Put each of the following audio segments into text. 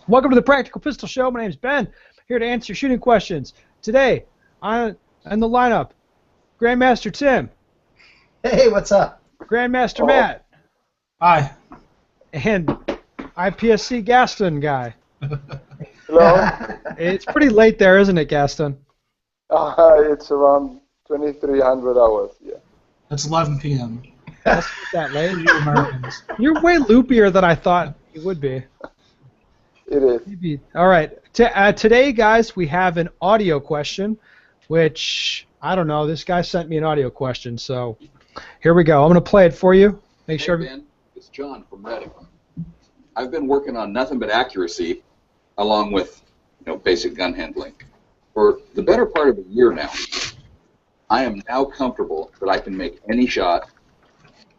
Welcome to the Practical Pistol Show. My name's Ben. Here to answer shooting questions. Today, on the lineup, Grandmaster Tim. Hey, what's up? Grandmaster Matt. Hi. And IPSC Gaston guy. Hello. It's pretty late there, isn't it, Gaston? It's around 2300 hours. Yeah. It's 11 p.m. That's not that late. For you Americans. You're way loopier than I thought you would be. It is. Maybe. All right. Today, guys, we have an audio question, which, I don't know, this guy sent me an audio question, so here we go. I'm going to play it for you. Make sure. Hey, Ben, it's John from Reading. I've been working on nothing but accuracy, along with basic gun handling, for the better part of a year now. I am now comfortable that I can make any shot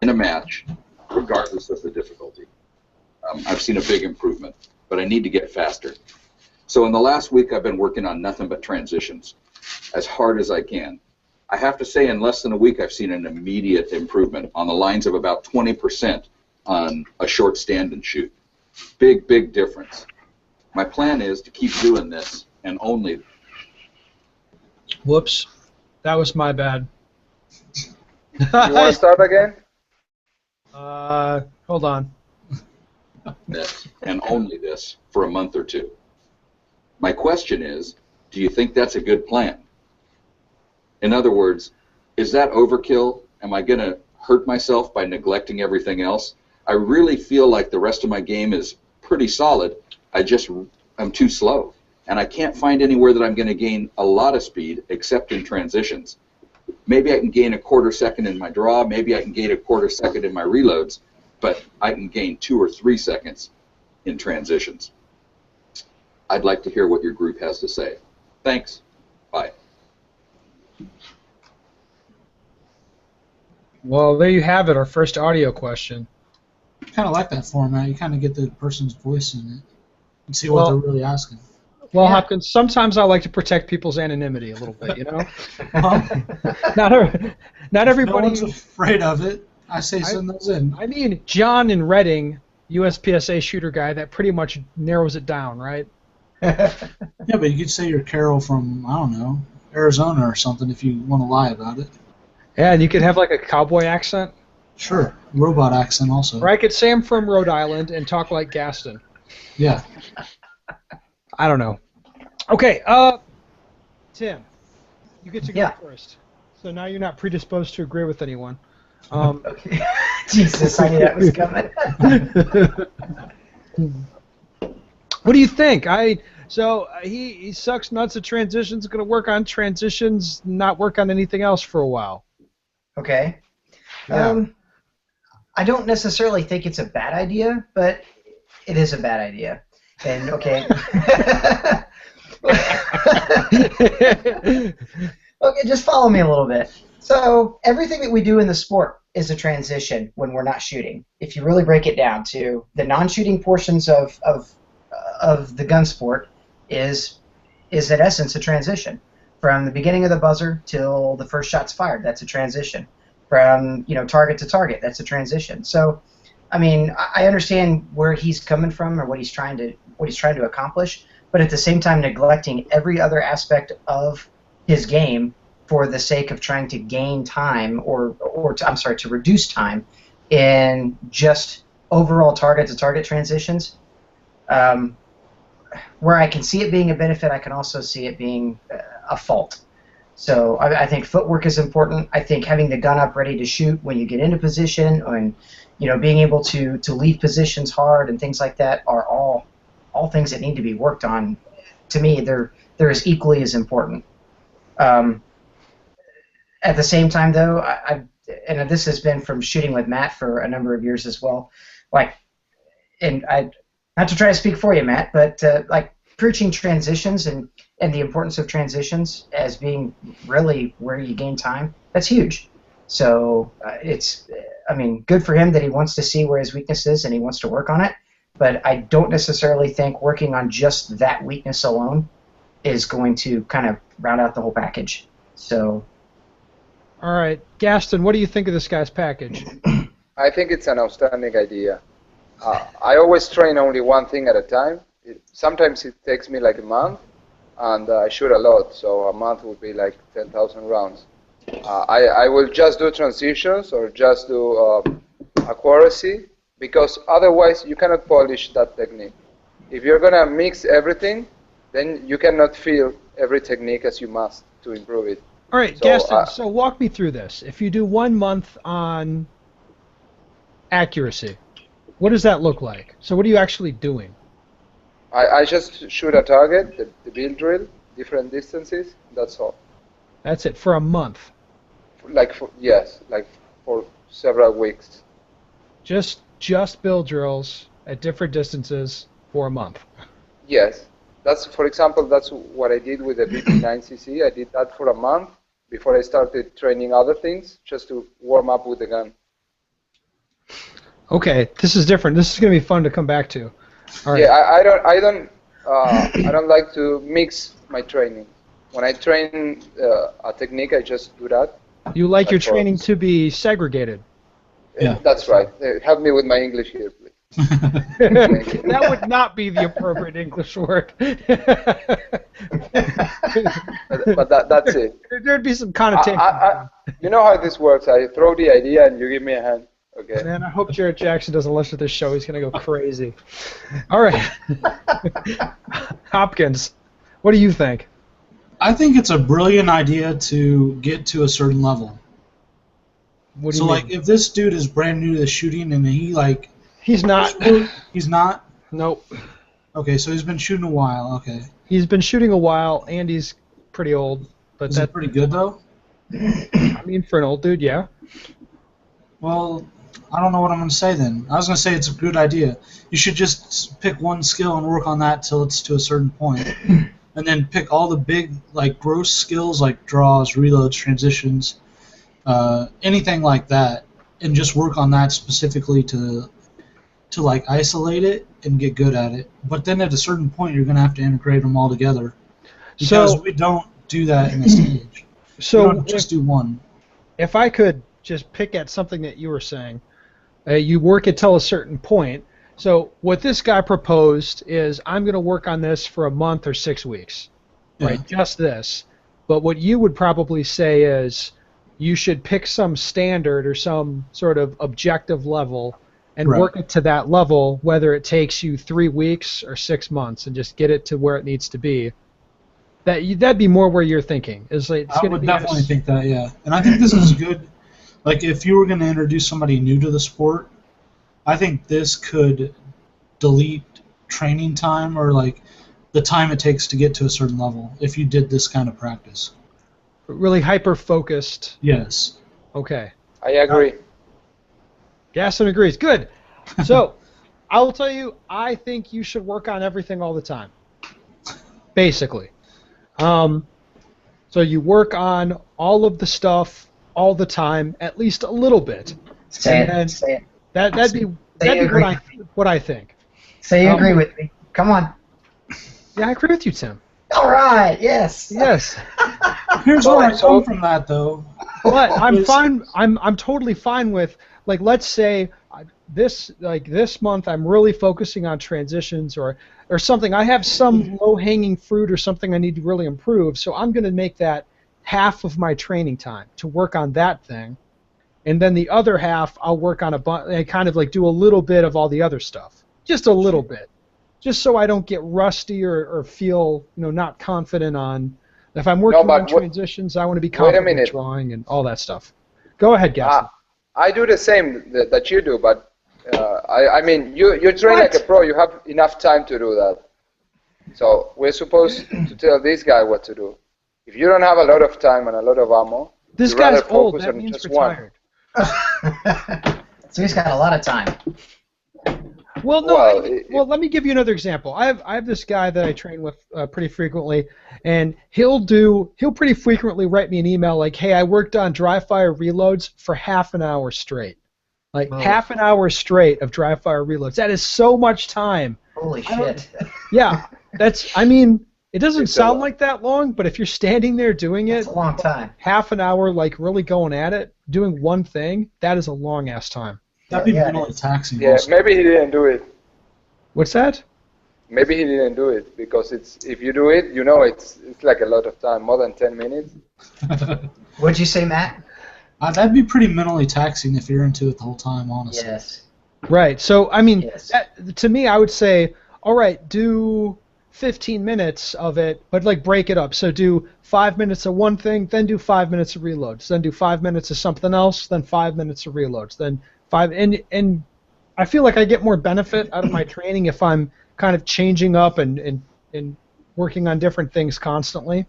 in a match, regardless of the difficulty. I've seen a big improvement, but I need to get faster. So in the last week, I've been working on nothing but transitions, as hard as I can. I have to say, in less than a week, I've seen an immediate improvement on the lines of about 20% on a short stand and shoot. Big, big difference. My plan is to keep doing this and only. Whoops. That was my bad. You want to start again? Hold on. This and only this for a month or two. My question is, do you think that's a good plan? In other words, is that overkill? Am I going to hurt myself by neglecting everything else? I really feel like the rest of my game is pretty solid. I'm too slow, and I can't find anywhere that I'm going to gain a lot of speed except in transitions. Maybe I can gain a quarter second in my draw, maybe I can gain a quarter second in my reloads, but I can gain 2 or 3 seconds in transitions. I'd like to hear what your group has to say. Thanks. Bye. Well, there you have it, our first audio question. I kind of like that format. You kind of get the person's voice in it and see what they're really asking. Well, Hopkins, sometimes I like to protect people's anonymity a little bit, you know? Not everybody... No one's afraid of it. I say send those in. I mean, John in Reading, USPSA shooter guy, that pretty much narrows it down, right? Yeah, but you could say you're Carol from, I don't know, Arizona or something if you want to lie about it. Yeah, and you could have like a cowboy accent. Sure, robot accent also. Or I could say I'm from Rhode Island and talk like Gaston. Yeah. I don't know. Okay, Tim, you get to go first. So now you're not predisposed to agree with anyone. Okay. Jesus, I knew that was coming. What do you think? So he sucks nuts at transitions, going to work on transitions, not work on anything else for a while. Okay. Yeah. I don't necessarily think it's a bad idea, but it is a bad idea. And okay. Okay, just follow me a little bit. So everything that we do in the sport is a transition when we're not shooting. If you really break it down to the non-shooting portions of the gun sport is in essence a transition. From the beginning of the buzzer till the first shot's fired, that's a transition. From target to target, that's a transition. So, I mean, I understand where he's coming from or what he's trying to accomplish, but at the same time neglecting every other aspect of his game for the sake of trying to gain time to reduce time in just overall target to target transitions. Where I can see it being a benefit, I can also see it being a fault. So I think footwork is important. I think having the gun up ready to shoot when you get into position and being able to leave positions hard and things like that are all things that need to be worked on. To me, they're as equally as important. At the same time, though, and this has been from shooting with Matt for a number of years as well. Not to try to speak for you, Matt, but preaching transitions and the importance of transitions as being really where you gain time, that's huge. So good for him that he wants to see where his weakness is and he wants to work on it, but I don't necessarily think working on just that weakness alone is going to kind of round out the whole package. So. All right, Gaston, what do you think of this guy's package? I think it's an outstanding idea. I always train only one thing at a time. sometimes it takes me like a month, and I shoot a lot. So a month would be like 10,000 rounds. I will just do transitions or just do accuracy, because otherwise you cannot polish that technique. If you're gonna mix everything, then you cannot feel every technique as you must to improve it. All right, So, Gaston, so walk me through this. If you do 1 month on accuracy, what does that look like? So what are you actually doing? I just shoot a target, the bill drill, different distances, that's all. That's it, for a month. Yes, like for several weeks. Just bill drills at different distances for a month. Yes. For example, that's what I did with the BP9cc. I did that for a month before I started training other things, just to warm up with the gun. Okay, this is different. This is going to be fun to come back to. All right. Yeah, I don't like to mix my training. When I train a technique, I just do that. You like your That's all. training to be segregated. Yeah. That's right. Help me with my English here, please. That would not be the appropriate English word. But that's it. There'd be some connotation. You know how this works. I throw the idea and you give me a hand. Okay. Man, I hope Jared Jackson doesn't listen to this show. He's going to go crazy. All right. Hopkins, what do you think? I think it's a brilliant idea to get to a certain level. What do So you like, mean? if this dude is brand new to the shooting and he like, He's not. he's not. Nope. Okay, so he's been shooting a while. Okay, He's been shooting a while, and he's pretty old. But is that, it pretty good though? I mean, for an old dude, yeah. Well, I don't know what I'm going to say then. I was going to say it's a good idea. You should just pick one skill and work on that till it's to a certain point. And then pick all the big, like, gross skills like draws, reloads, transitions, anything like that, and just work on that specifically to like, isolate it and get good at it. But then at a certain point, you're going to have to integrate them all together. Because So- we don't do that in this stage. So we don't just do one. if I could just pick at something that you were saying, you work it till a certain point. So what this guy proposed is I'm going to work on this for a month or 6 weeks, Yeah. right? Just this. But what you would probably say is you should pick some standard or some sort of objective level and Right. work it to that level, whether it takes you 3 weeks or 6 months, and just get it to where it needs to be. That'd be more where you're thinking. Is like, it's I going to would be definitely think that, yeah. And I think this is good. Like, if you were going to introduce somebody new to the sport, I think this could delete training time or, like, the time it takes to get to a certain level if you did this kind of practice. really hyper-focused. Yes. Okay. I agree. Gaston agrees. Good. So, I will tell you, I think you should work on everything all the time. Basically. So you work on all of the stuff all the time, at least a little bit. Say And it. Say it. That'd be agree. what I think. Say you agree with me. Come on. Yeah, I agree with you, Tim. All right. Yes. Yes. Here's Well, where I so- come from that, though. But I'm Is- fine. I'm totally fine with, like, let's say this month I'm really focusing on transitions or something. I have some low-hanging fruit or something I need to really improve, so I'm going to make that half of my training time to work on that thing, and then the other half I'll work on kind of like do a little bit of all the other stuff, just a little bit, just so I don't get rusty or feel not confident on. If I'm working but on transitions, I want to be wait a confident in minute. drawing and all that stuff. Go ahead, Gaston. I do the same that you do, but I mean, you train like a pro. You have enough time to do that. So we're supposed to tell this guy what to do. If you don't have a lot of time and a lot of ammo, This you rather guy's old. focus That on means just one. retired. So he's got a lot of time. Well, no. Well, Let me give you another example. I have this guy that I train with pretty frequently, and he'll pretty frequently write me an email like, "Hey, I worked on dry fire reloads for half an hour straight, like Oh. half an hour straight of dry fire reloads. That is so much time. Holy I don't- shit. Yeah, it doesn't It's a sound lot. like that long, but if you're standing there doing it, That's a long time. half an hour, like really going at it, doing one thing, that is a long ass time. That'd be Yeah, mentally taxing. Yeah, also. maybe he didn't do it. What's that? Maybe he didn't do it because it's if you do it, you know it's like a lot of time, more than 10 minutes. What'd you say, Matt? That'd be pretty mentally taxing if you're into it the whole time, honestly. Yes. Right. So I mean, Yes. to me, I would say, all right, do 15 minutes of it, but like break it up. So do 5 minutes of one thing, then do 5 minutes of reloads, then do 5 minutes of something else, then 5 minutes of reloads, then five. And I feel like I get more benefit out of my training if I'm kind of changing up and working on different things constantly.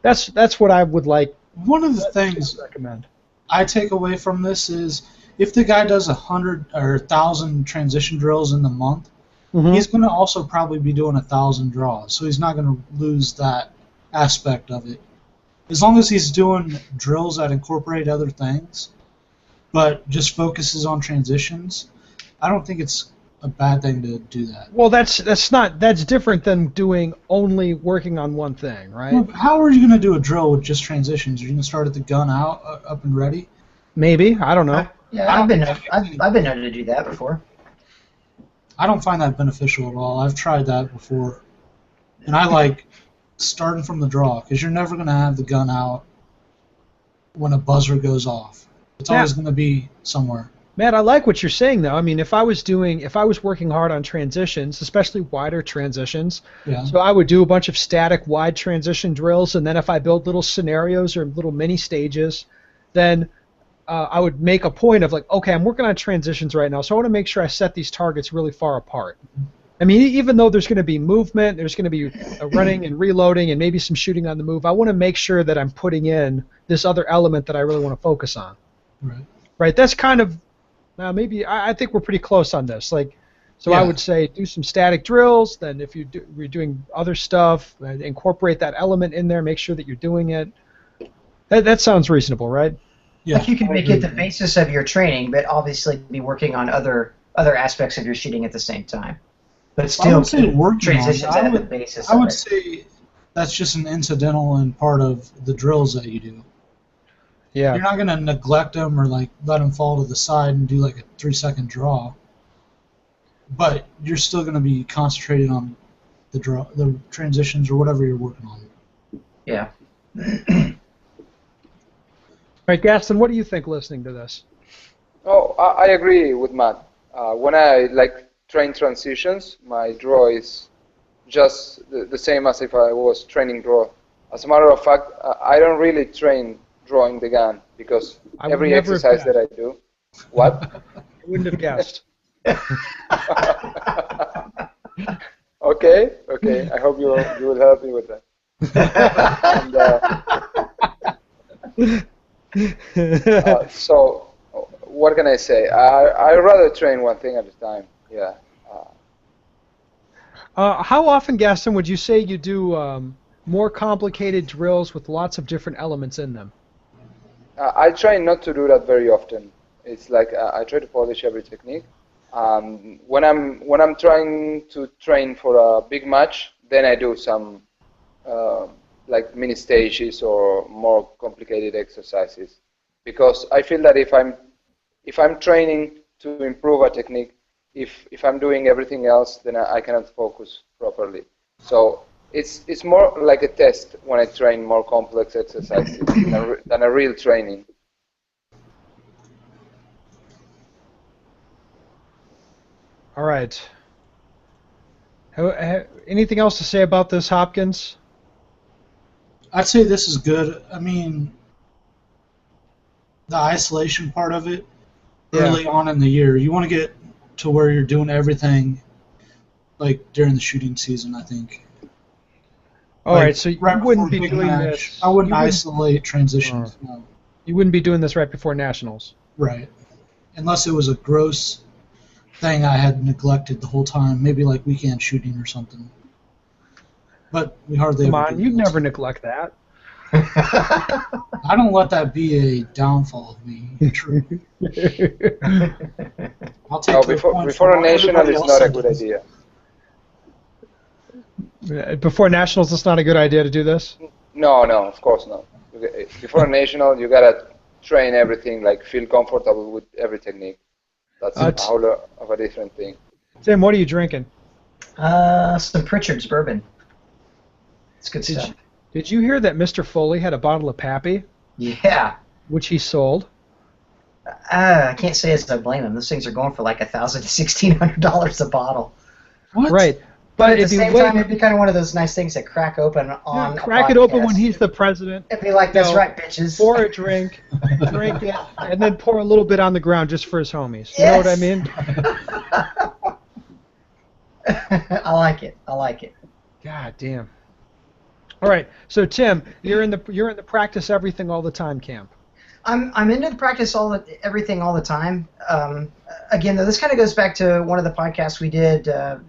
That's what I would like. One of the things Recommend. I take away from this is if the guy does 100 or 1,000 transition drills in the month, Mhm. he's going to also probably be doing 1,000 draws, so he's not going to lose that aspect of it. As long as he's doing drills that incorporate other things, but just focuses on transitions, I don't think it's a bad thing to do that. Well, that's different than doing only working on one thing, right? Well, how are you going to do a drill with just transitions? Are you going to start at the gun out, up and ready? Maybe, I don't know. Yeah, I've been known to do that before. I don't find that beneficial at all. I've tried that before. And I like starting from the draw, because you're never going to have the gun out when a buzzer goes off. It's always going to be somewhere. Matt, I like what you're saying, though. I mean, if I was working hard on transitions, especially wider transitions, Yeah. so I would do a bunch of static wide transition drills, and then if I build little scenarios or little mini stages, then I would make a point of like, okay, I'm working on transitions right now, so I want to make sure I set these targets really far apart. I mean, even though there's going to be movement, there's going to be running and reloading and maybe some shooting on the move, I want to make sure that I'm putting in this other element that I really want to focus on. Right. Right, that's kind of maybe I think we're pretty close on this. Like, so I Yeah. would say do some static drills. Then if you're doing other stuff, incorporate that element in there. Make sure that you're doing it. That sounds reasonable, right? Yeah. Like you can make it the basis of your training, but obviously be working on other aspects of your shooting at the same time. But I still, would say working on it. transitions I at the would- basis I of would it. say that's just an incidental and part of the drills that you do. Yeah. You're not going to neglect them or like let them fall to the side and do like a 3-second draw. But you're still going to be concentrating on the transitions or whatever you're working on. Yeah. All right, Gaston, what do you think listening to this? Oh, I agree with Matt. When I train transitions, my draw is just the same as if I was training draw. As a matter of fact, I don't really train drawing the gun because I would every never have exercise that I do. What? I wouldn't have guessed. Okay. I hope you will help me with that. And, so, what can I say? I rather train one thing at a time. Yeah. How often, Gaston, would you say you do more complicated drills with lots of different elements in them? I try not to do that very often. It's like I try to polish every technique. When I'm trying to train for a big match, then I do some like mini stages or more complicated exercises. Because I feel that if I'm training to improve a technique, if I'm doing everything else, then I cannot focus properly. So it's more like a test when I train more complex exercises than a real training. All right. Anything else to say about this, Hopkins? I'd say this is good. I mean, the isolation part of it, early on in the year, you want to get to where you're doing everything like during the shooting season, I think. All right, so you right wouldn't be before big doing match, this. I wouldn't you isolate transitions. No. You wouldn't be doing this right before nationals. Right. Unless it was a gross thing I had neglected the whole time, maybe like weekend shooting or something. But we hardly Come ever on, do you'd that. never neglect that. I don't let that be a downfall of me. True. I'll take No, the point before from a national everybody is else not a that good does. idea. Before nationals, it's not a good idea to do this? No, of course not. Before a national, you gotta train everything, like feel comfortable with every technique. That's a whole lot of a different thing. Tim, what are you drinking? Some Pritchard's bourbon. It's good stuff. Did you hear that Mr. Foley had a bottle of Pappy, Yeah. which he sold? I can't say as I blame him. Those things are going for like $1,000 to $1,600 a bottle. What? Right. But at the if you same wait, time, it'd be kind of one of those nice things that crack open on. yeah, a crack it open podcast. when he's the president. It'd be like, that's No. right, bitches. Pour a drink, drink it, and then pour a little bit on the ground just for his homies. You know what I mean? I like it. I like it. God damn. All right. So Tim, you're in the practice everything all the time camp. I'm into the practice everything all the time. Again, though, this kind of goes back to one of the podcasts we did a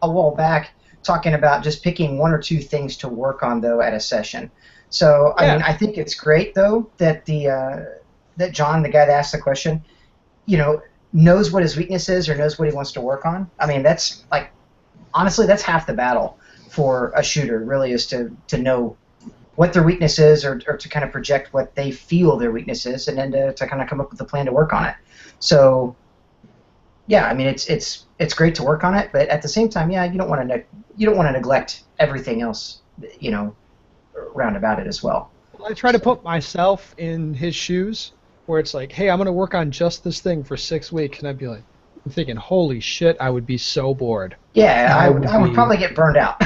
while back, talking about just picking one or two things to work on though at a session. So I mean, I think it's great though that that John, the guy that asked the question, knows what his weakness is or knows what he wants to work on. I mean, that's like, honestly, that's half the battle for a shooter. Really, is to know what their weakness is, or to kind of project what they feel their weakness is, and then to kind of come up with a plan to work on it. So, yeah, I mean, it's great to work on it, but at the same time, yeah, you don't want to neglect everything else, round about it as well. I try to put myself in his shoes, where it's like, hey, I'm gonna work on just this thing for 6 weeks, and I'd be like, I'm thinking, holy shit, I would be so bored. Yeah, I would probably get burned out.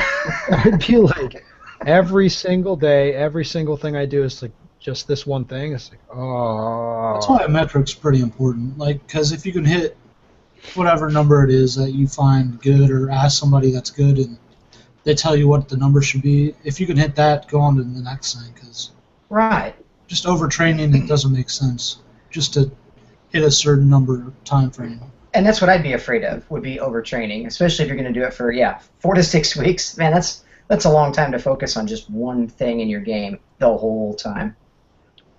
I'd be like, every single day, every single thing I do is like just this one thing. It's like, oh. That's why a metric's pretty important. Like, because if you can hit whatever number it is that you find good, or ask somebody that's good and they tell you what the number should be, if you can hit that, go on to the next thing. Because Right. just overtraining, it doesn't make sense. Just to hit a certain number time frame. And that's what I'd be afraid of, would be overtraining, especially if you're going to do it for 4 to 6 weeks. Man, that's a long time to focus on just one thing in your game the whole time.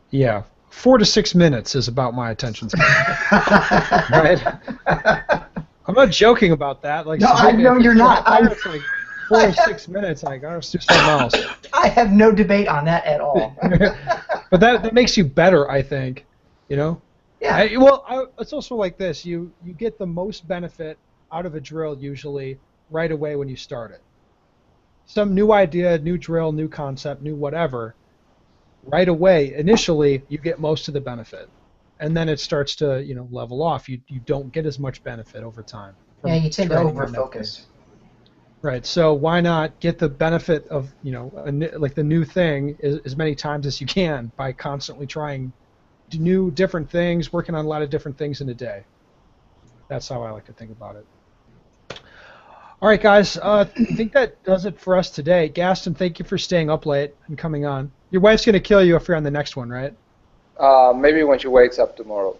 Yeah, 4 to 6 minutes is about my attention span. Right? I'm not joking about that. Like, No, I know you're not. It's like 4 to 6 minutes. Like, I'll just do something else. I have no debate on that at all. But that makes you better, I think. Yeah. It's also like this. You get the most benefit out of a drill usually right away when you start it. Some new idea, new drill, new concept, new whatever, right away, initially, you get most of the benefit. And then it starts to, level off. You don't get as much benefit over time. Yeah, you tend to training on that over-focus. thing. Right, so why not get the benefit of, like the new thing as many times as you can by constantly trying new different things, working on a lot of different things in a day. That's how I like to think about it. All right, guys, I think that does it for us today. Gaston, thank you for staying up late and coming on. Your wife's going to kill you if you're on the next one, right? Maybe when she wakes up tomorrow.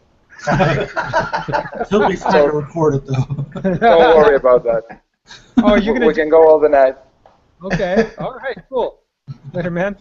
He'll be fine to record it, though. Don't worry about that. Oh, you're going We can go all the night. Okay, all right, cool. Later, man.